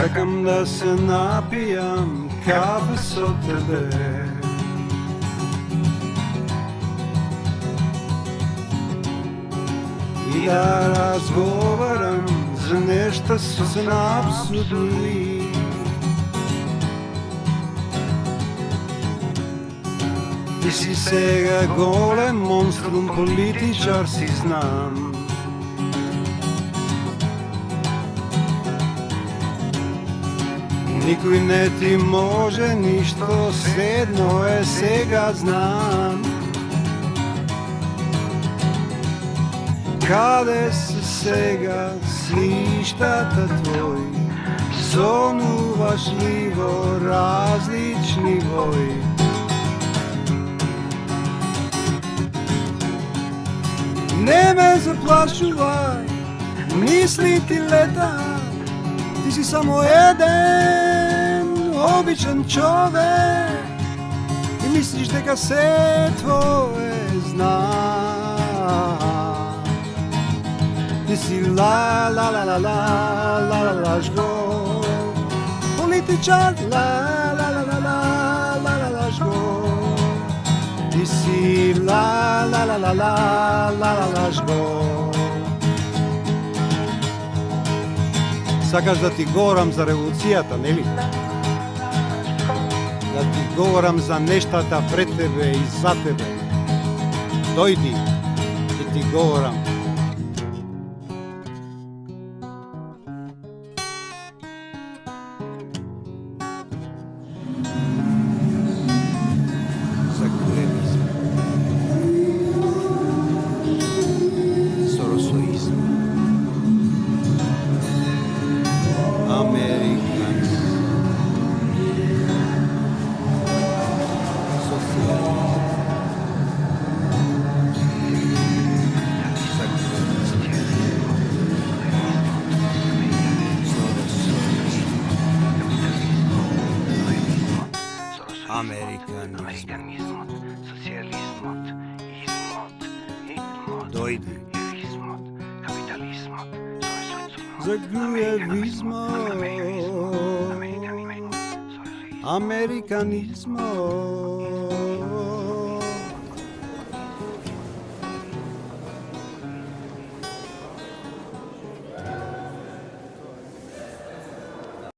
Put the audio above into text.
Čekam da se napijam kafe s od tebe. I da razgovaram za nešto sasvim apsurdni. Ti si сега голем монструм, политичар си знам. Никой не ти може нищо, седно е сега знам. Къде са сега слищата твои? Сонуваш ли во различни вои? Не ме заплашувай, мисли ти лета. Ти си само еден обичен човек и мислиш дека се твое знам. Ти си лажго, политичар, лажго. Ти си лажго. Сакаш да ти говорам за револуцијата, нели? Да ти говорам за нештата пред тебе и за тебе. Дојди, ќе ти говорам. За клевизм, соросоизм, американизм, социализм, американизмот, социализмот, измот, дојди за глевизмот, американизмот.